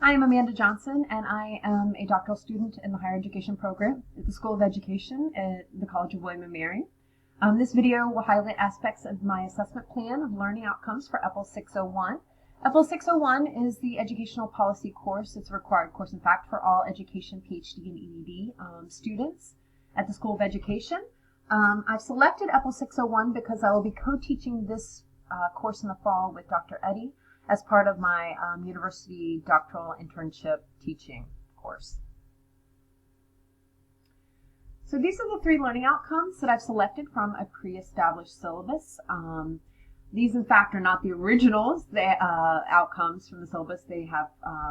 Hi, I'm Amanda Johnson, and I am a doctoral student in the higher education program at the School of Education at the College of William & Mary. This video will highlight aspects of my assessment plan of learning outcomes for EPPL532. EPPL532 is the educational policy course. It's a required course, in fact, for all education, PhD, and EDD students at the School of Education. I've selected EPPL532 because I will be co-teaching this course in the fall with Dr. Eddy as part of my university doctoral internship teaching course. So these are the 3 learning outcomes that I've selected from a pre-established syllabus. These, in fact, are not the originals, the outcomes from the syllabus. They have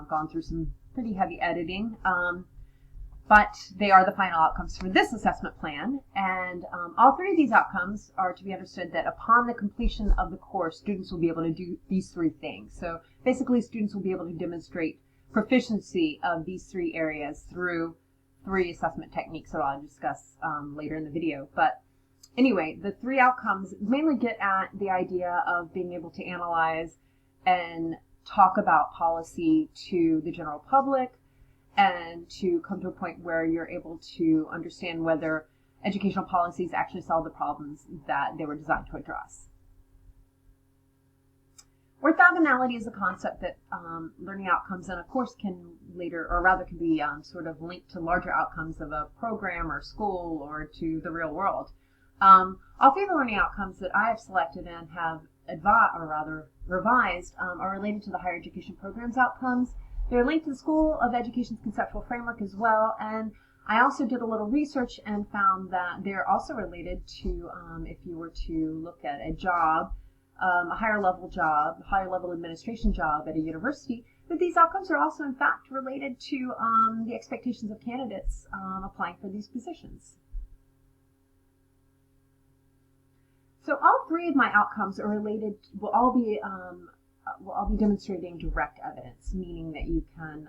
gone through some pretty heavy editing, but they are the final outcomes for this assessment plan. And all 3 of these outcomes are to be understood that upon the completion of the course, students will be able to do these 3 things. So basically, students will be able to demonstrate proficiency of these 3 areas through 3 assessment techniques that I'll discuss later in the video. But anyway, the 3 outcomes mainly get at the idea of being able to analyze and talk about policy to the general public, and to come to a point where you're able to understand whether educational policies actually solve the problems that they were designed to address. Orthogonality is a concept that learning outcomes in a course can later, or rather can be sort of linked to larger outcomes of a program or school or to the real world. All 3 of the learning outcomes that I have selected and have revised are related to the higher education program's outcomes. They're linked to the School of Education's conceptual framework as well, and I also did a little research and found that they're also related to, if you were to look at a job, a higher level administration job at a university, that these outcomes are also in fact related to the expectations of candidates applying for these positions. So all 3 of my outcomes are related, will all be demonstrating direct evidence, meaning that you can,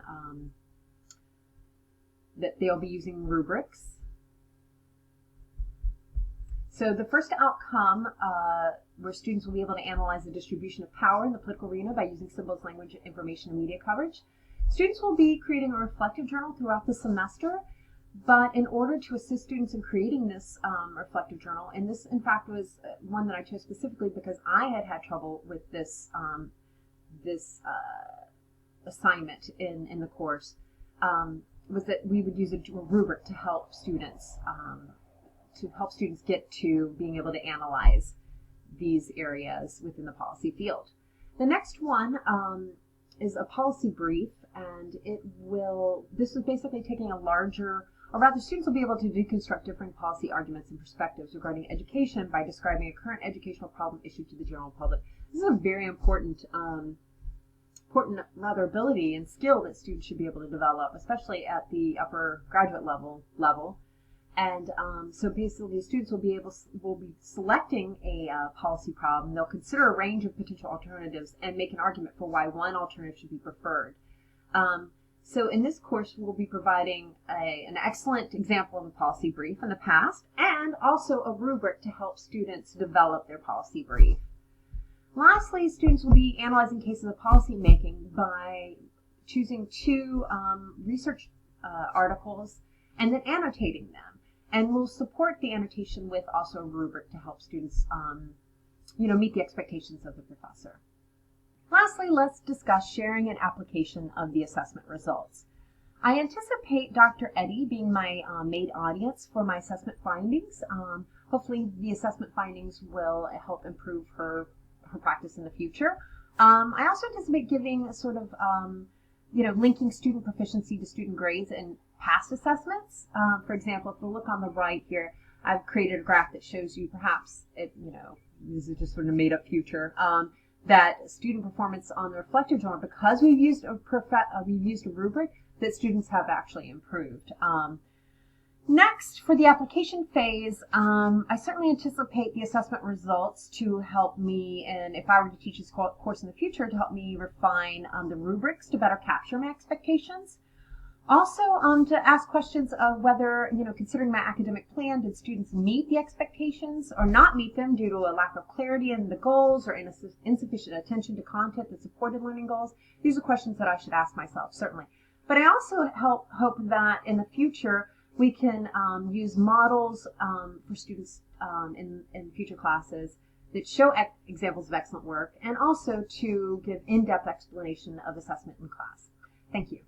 that they'll be using rubrics. So the first outcome, where students will be able to analyze the distribution of power in the political arena by using symbols, language, information, and media coverage. Students will be creating a reflective journal throughout the semester, but in order to assist students in creating this reflective journal, and this in fact was one that I chose specifically because I had trouble with this assignment in the course, was that we would use a rubric to help students get to being able to analyze these areas within the policy field. The next one is a policy brief, and this is basically taking a larger, or rather students will be able to deconstruct different policy arguments and perspectives regarding education by describing a current educational problem issue to the general public. This is a very important ability and skill that students should be able to develop, especially at the upper graduate level. And so basically, students will be selecting a policy problem. They'll consider a range of potential alternatives and make an argument for why one alternative should be preferred. So in this course, we'll be providing an excellent example of a policy brief in the past, and also a rubric to help students develop their policy brief. Lastly, students will be analyzing cases of policy making by choosing 2 research articles and then annotating them. And we'll support the annotation with also a rubric to help students meet the expectations of the professor. Lastly, let's discuss sharing and application of the assessment results. I anticipate Dr. Eddy being my main audience for my assessment findings. Hopefully the assessment findings will help improve her practice in the future. I also anticipate giving sort of, linking student proficiency to student grades and past assessments. For example, if we look on the right here, I've created a graph that shows you perhaps, this is just sort of made up future, that student performance on the reflective journal, because we've used a rubric, that students have actually improved. Next, for the application phase, I certainly anticipate the assessment results to help me, and if I were to teach this course in the future, to help me refine the rubrics to better capture my expectations. Also, to ask questions of whether, considering my academic plan, did students meet the expectations or not meet them due to a lack of clarity in the goals or insufficient attention to content that supported learning goals? These are questions that I should ask myself, certainly. But I also hope that in the future we can use models for students in future classes that show examples of excellent work, and also to give in-depth explanation of assessment in class. Thank you.